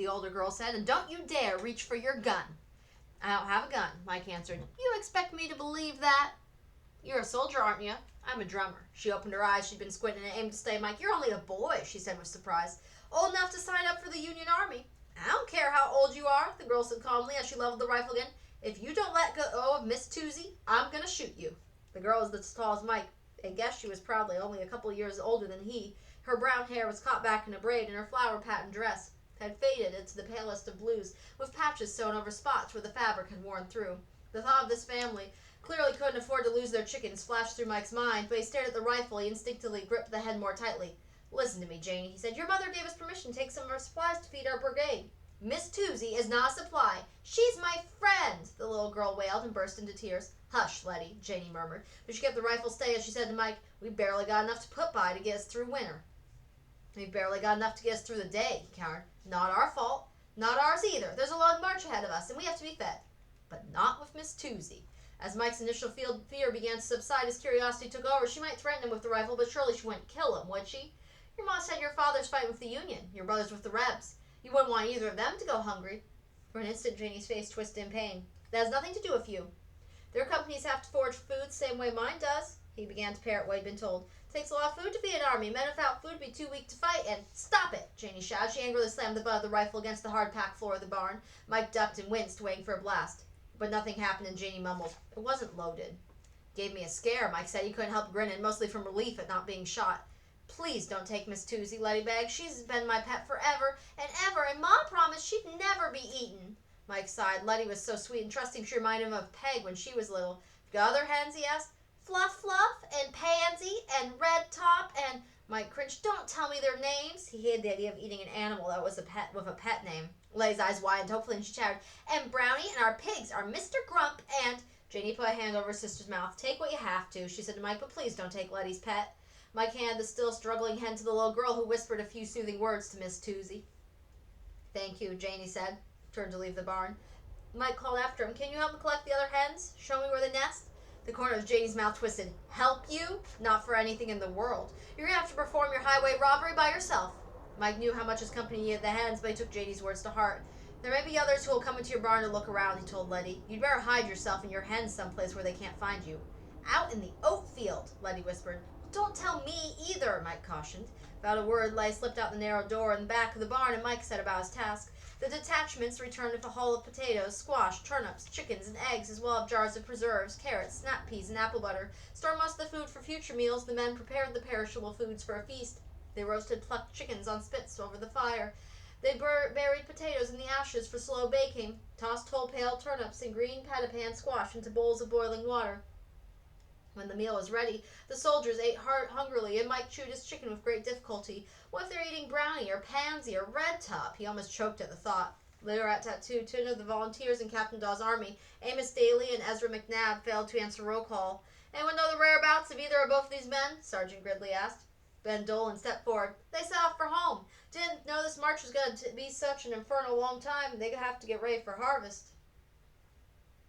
the older girl said, and don't you dare reach for your gun. I don't have a gun, Mike answered. You expect me to believe that? You're a soldier, aren't you? I'm a drummer. She opened her eyes. She'd been squinting and aimed to stay Mike. You're only a boy, she said with surprise. Old enough to sign up for the Union Army. I don't care how old you are, the girl said calmly as she leveled the rifle again. If you don't let go of Miss Toosie, I'm going to shoot you. The girl was as tall as Mike, and guessed she was probably only a couple years older than he. Her brown hair was caught back in a braid, and her flower-patterned dress had faded into the palest of blues, with patches sewn over spots where the fabric had worn through. The thought of this family clearly couldn't afford to lose their chickens flashed through Mike's mind, but he stared at the rifle. He instinctively gripped the head more tightly. Listen to me, Janie, he said. Your mother gave us permission to take some of our supplies to feed our brigade. Miss Toosie is not a supply. She's my friend, the little girl wailed and burst into tears. Hush, Letty, Janie murmured, but she kept the rifle steady as she said to Mike, we've barely got enough to put by to get us through winter. We've barely got enough to get us through the day, he countered. Not our fault. Not ours either. There's a long march ahead of us, and we have to be fed. But not with Miss Toosie. As Mike's initial fear began to subside, his curiosity took over. She might threaten him with the rifle, but surely she wouldn't kill him, would she? Your ma said your father's fighting with the Union, your brother's with the Rebs. You wouldn't want either of them to go hungry. For an instant, Janie's face twisted in pain. That has nothing to do with you. Their companies have to forage food the same way mine does. He began to parrot what he'd been told. It takes a lot of food to feed an army. Men without food would be too weak to fight, and... Stop it, Janie shouted. She angrily slammed the butt of the rifle against the hard-packed floor of the barn. Mike ducked and winced, waiting for a blast. But nothing happened, and Janie mumbled, it wasn't loaded. Gave me a scare, Mike said. He couldn't help grinning, mostly from relief at not being shot. Please don't take Miss Toosie, Letty begged. She's been my pet forever and ever, and Ma promised she'd never be eaten. Mike sighed. Letty was so sweet and trusting she reminded him of Peg when she was little. Got other hens, he asked. Fluff Fluff and Pansy and Red Top and... Mike cringed. Don't tell me their names. He hated the idea of eating an animal that was a pet with a pet name. Letty's eyes widened hopefully, and she chattered. And Brownie and our pigs are Mr. Grump and... Janie put a hand over her sister's mouth. Take what you have to, she said to Mike, but please don't take Letty's pet. Mike handed the still struggling hen to the little girl, who whispered a few soothing words to Miss Toosie. Thank you, Janie said, turned to leave the barn. Mike called after him. Can you help me collect the other hens? Show me where they nest? The corner of Janie's mouth twisted. Help you? Not for anything in the world. You're going to have to perform your highway robbery by yourself. Mike knew how much his company needed the hens, but he took Janie's words to heart. There may be others who will come into your barn to look around, he told Letty. You'd better hide yourself and your hens someplace where they can't find you. Out in the oat field, Letty whispered. Don't tell me either, Mike cautioned. Without a word, Letty slipped out the narrow door in the back of the barn, and Mike set about his task. The detachments returned with a haul of potatoes, squash, turnips, chickens, and eggs, as well as jars of preserves, carrots, snap peas, and apple butter. Stored most of the food for future meals, the men prepared the perishable foods for a feast. They roasted plucked chickens on spits over the fire. They buried potatoes in the ashes for slow baking, tossed whole pale turnips and green patapan squash into bowls of boiling water. When the meal was ready, the soldiers ate hungrily, and Mike chewed his chicken with great difficulty. What if they're eating Brownie or Pansy or Red Top? He almost choked at the thought. Later at Tattoo, two of the volunteers in Captain Dawes' army, Amos Daly and Ezra McNabb, failed to answer roll call. Anyone know the whereabouts of either or both of these men? Sergeant Gridley asked. Ben Dolan stepped forward. They set off for home. Didn't know this march was going to be such an infernal long time. They'd have to get ready for harvest.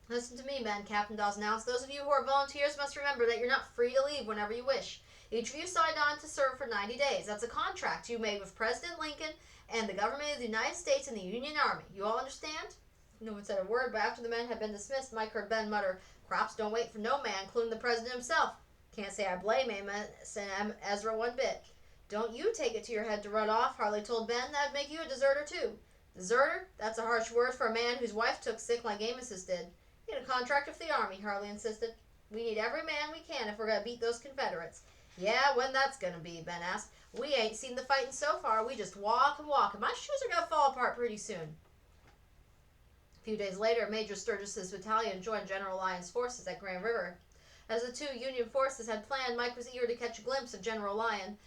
Listen to me, men, Captain Dawes announced. Those of you who are volunteers must remember that you're not free to leave whenever you wish. Each of you signed on to serve for 90 days. That's a contract you made with President Lincoln and the government of the United States and the Union Army. You all understand? No one said a word, but after the men had been dismissed, Mike heard Ben mutter, Crops don't wait for no man, including the president himself. Can't say I blame Amos and Ezra one bit. Don't you take it to your head to run off, Harley told Ben. That'd make you a deserter, too. Deserter? That's a harsh word for a man whose wife took sick like Amos's did. You need a contract with the Army, Harley insisted. We need every man we can if we're going to beat those Confederates. Yeah, when that's going to be, Ben asked. We ain't seen the fighting so far. We just walk and walk, and my shoes are going to fall apart pretty soon. A few days later, Major Sturgis's battalion joined General Lyon's forces at Grand River. As the two Union forces had planned, Mike was eager to catch a glimpse of General Lyon.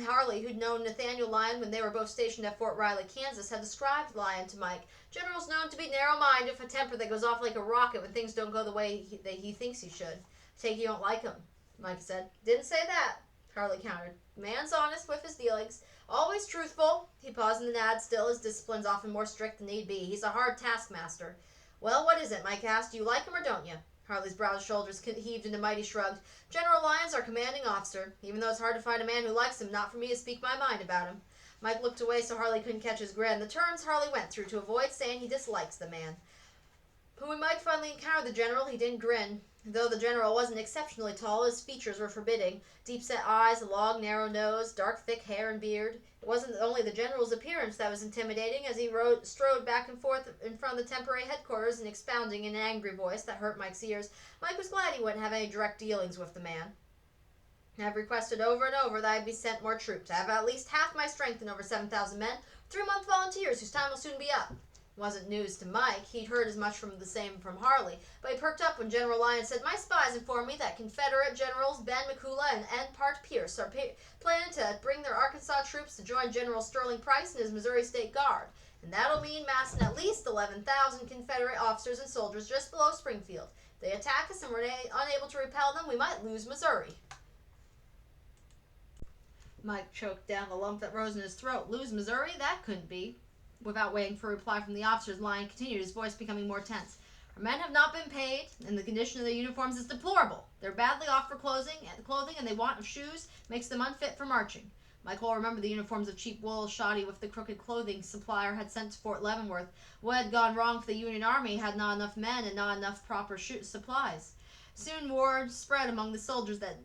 Harley, who'd known Nathaniel Lyon when they were both stationed at Fort Riley, Kansas, had described Lyon to Mike. General's known to be narrow-minded, with a temper that goes off like a rocket when things don't go the way he thinks he should. Take you don't like him, Mike said. Didn't say that, Harley countered. Man's honest with his dealings. Always truthful. He paused and added, still, his discipline's often more strict than need be. He's a hard taskmaster. Well, what is it? Mike asked. Do you like him or don't you? Harley's broad shoulders heaved into mighty shrugged. General Lyon's our commanding officer. Even though it's hard to find a man who likes him, not for me to speak my mind about him. Mike looked away so Harley couldn't catch his grin. The turns Harley went through to avoid saying he dislikes the man. But when Mike finally encountered the general, he didn't grin. Though the general wasn't exceptionally tall, his features were forbidding. Deep-set eyes, a long, narrow nose, dark, thick hair and beard. It wasn't only the general's appearance that was intimidating as he strode back and forth in front of the temporary headquarters and expounding in an angry voice that hurt Mike's ears. Mike was glad he wouldn't have any direct dealings with the man. I've requested over and over that I be sent more troops. I have at least half my strength and over 7,000 men, 3-month volunteers whose time will soon be up. Wasn't news to Mike. He'd heard as much from the same from Harley, but he perked up when General Lyon said, "My spies inform me that Confederate Generals Ben McCullough and N. Part Pierce are planning to bring their Arkansas troops to join General Sterling Price and his Missouri State Guard, and that'll mean massing at least 11,000 Confederate officers and soldiers just below Springfield. If they attack us and we're unable to repel them, we might lose Missouri." Mike choked down the lump that rose in his throat. Lose Missouri? That couldn't be. Without waiting for a reply from the officers, Lyon continued, his voice becoming more tense. "Our men have not been paid, and the condition of their uniforms is deplorable. They're badly off for clothing, and they want of shoes makes them unfit for marching." Michael remembered the uniforms of cheap wool shoddy with the crooked clothing supplier had sent to Fort Leavenworth. What had gone wrong for the Union Army had not enough men and not enough proper supplies. Soon word spread among the soldiers that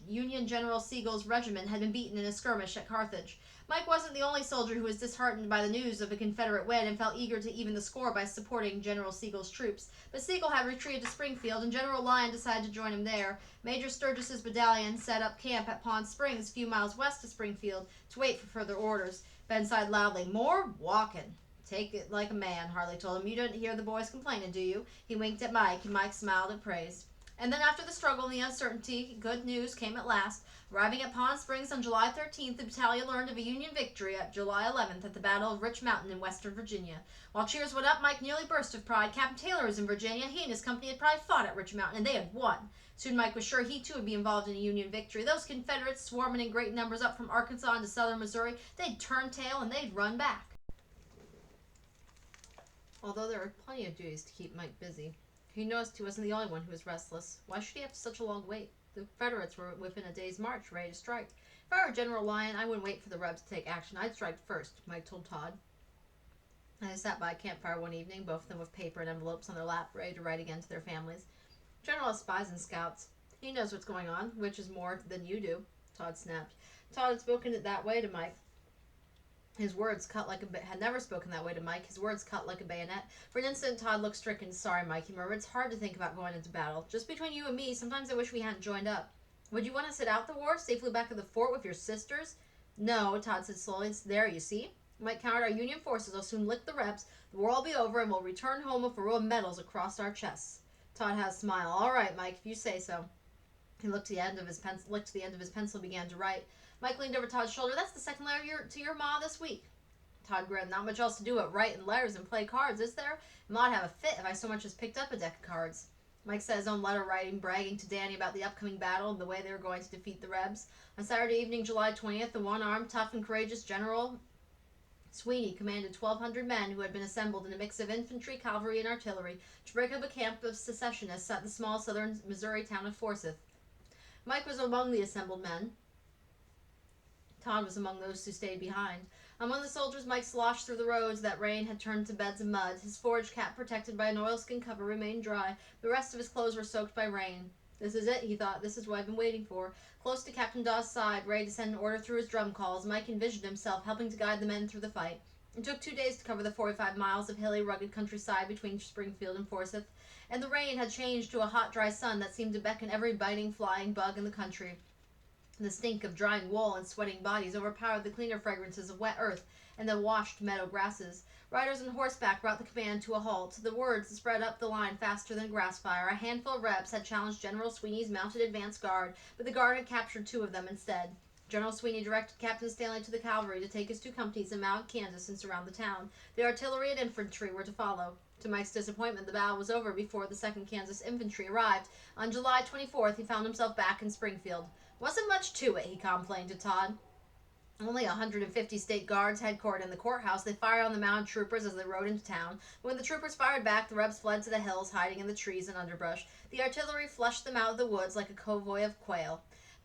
Union General Sigel's regiment had been beaten in a skirmish at Carthage. Mike wasn't the only soldier who was disheartened by the news of a Confederate win and felt eager to even the score by supporting General Sigel's troops. But Sigel had retreated to Springfield, and General Lyon decided to join him there. Major Sturgis's battalion set up camp at Pond Springs, a few miles west of Springfield, to wait for further orders. Ben sighed loudly. "More walking." "Take it like a man," Harley told him. "You didn't hear the boys complaining, do you?" He winked at Mike, and Mike smiled and praised. And then after the struggle and the uncertainty, good news came at last. Arriving at Pond Springs on July 13th, the battalion learned of a Union victory at July 11th at the Battle of Rich Mountain in western Virginia. While cheers went up, Mike nearly burst of pride. Captain Taylor was in Virginia. He and his company had probably fought at Rich Mountain, and they had won. Soon Mike was sure he too would be involved in a Union victory. Those Confederates swarming in great numbers up from Arkansas into southern Missouri, they'd turn tail and they'd run back. Although there were plenty of duties to keep Mike busy, he noticed he wasn't the only one who was restless. Why should he have such a long wait? The Confederates were within a day's march, ready to strike. If I were General Lyon, I wouldn't wait for the Rebs to take action. I'd strike first, Mike told Todd. They sat by a campfire one evening, both of them with paper and envelopes on their lap, ready to write again to their families. General has spies and scouts. He knows what's going on, which is more than you do, Todd snapped. Todd had spoken it that way to Mike. His words had never spoken that way to Mike. His words cut like a bayonet. For an instant, Todd looked stricken. "Sorry, Mike," he murmured. "It's hard to think about going into battle. Just between you and me, sometimes I wish we hadn't joined up." "Would you want to sit out the war, safely back at the fort with your sisters?" "No," Todd said slowly. "It's there, you see. Mike countered, our Union forces will soon lick the Rebs. The war will be over, and we'll return home with a row of medals across our chests." Todd had a smile. "All right, Mike, if you say so." He looked to the end of his pencil, and began to write. Mike leaned over Todd's shoulder. "That's the second letter to your ma this week." Todd grinned. "Not much else to do but write in letters and play cards, is there? Ma'd have a fit if I so much as picked up a deck of cards." Mike said his own letter writing, bragging to Danny about the upcoming battle and the way they were going to defeat the Rebs. On Saturday evening, July 20th, the one-armed, tough, and courageous General Sweeney commanded 1,200 men who had been assembled in a mix of infantry, cavalry, and artillery to break up a camp of secessionists at the small southern Missouri town of Forsyth. Mike was among the assembled men. Todd was among those who stayed behind. Among the soldiers, Mike sloshed through the roads that rain had turned to beds of mud. His forage cap, protected by an oilskin cover, remained dry. The rest of his clothes were soaked by rain. "This is it," he thought. "This is what I've been waiting for." Close to Captain Dawes' side, ready to send an order through his drum calls, Mike envisioned himself helping to guide the men through the fight. It took 2 days to cover the 45 miles of hilly, rugged countryside between Springfield and Forsyth, and the rain had changed to a hot, dry sun that seemed to beckon every biting, flying bug in the country. The stink of drying wool and sweating bodies overpowered the cleaner fragrances of wet earth and the washed meadow grasses. Riders on horseback brought the command to a halt. The words spread up the line faster than a grass fire. A handful of Rebs had challenged General Sweeney's mounted advance guard, but the guard had captured 2 of them instead. General Sweeney directed Captain Stanley to the cavalry to take his 2 companies and mount Kansas and surround the town. The artillery and infantry were to follow. To Mike's disappointment, the battle was over before the 2nd Kansas Infantry arrived. On July 24th, he found himself back in Springfield. "Wasn't much to it," he complained to Todd. "Only 150 state guards headquartered in the courthouse. They fired on the mounted troopers as they rode into town. When the troopers fired back, the Rebs fled to the hills, hiding in the trees and underbrush. The artillery flushed them out of the woods like a convoy of quail."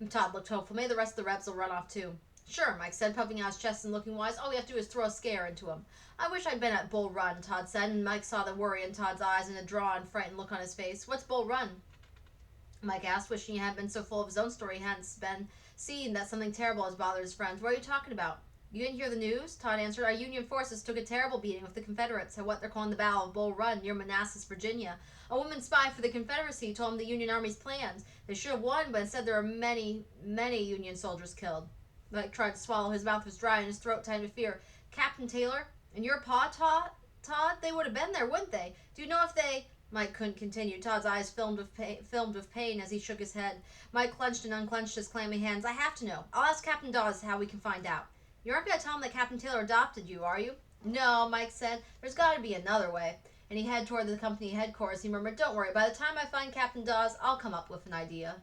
Todd looked hopeful. "Maybe the rest of the Rebs will run off too." Sure, Mike said, puffing out his chest and looking wise. All we have to do is throw a scare into him. I wish I'd been at Bull Run, Todd said, and Mike saw the worry in Todd's eyes and a drawn, frightened look on his face. What's Bull Run? Mike asked, wishing he hadn't been so full of his own story he hadn't been seen that something terrible has bothered his friends. What are you talking about? You didn't hear the news? Todd answered. Our Union forces took a terrible beating with the Confederates at what they're calling the Battle of Bull Run near Manassas, Virginia. A woman spy for the Confederacy told him the Union Army's plans. They should have won, but instead there were many, many Union soldiers killed. Mike tried to swallow. His mouth was dry and his throat tightened with fear. Captain Taylor? And your pa, Todd? They would have been there, wouldn't they? Do you know if they... Mike couldn't continue. Todd's eyes filmed with pain as he shook his head. Mike clenched and unclenched his clammy hands. I have to know. I'll ask Captain Dawes how we can find out. You aren't going to tell him that Captain Taylor adopted you, are you? No, Mike said. There's got to be another way. And he headed toward the company headquarters. He murmured, don't worry. By the time I find Captain Dawes, I'll come up with an idea.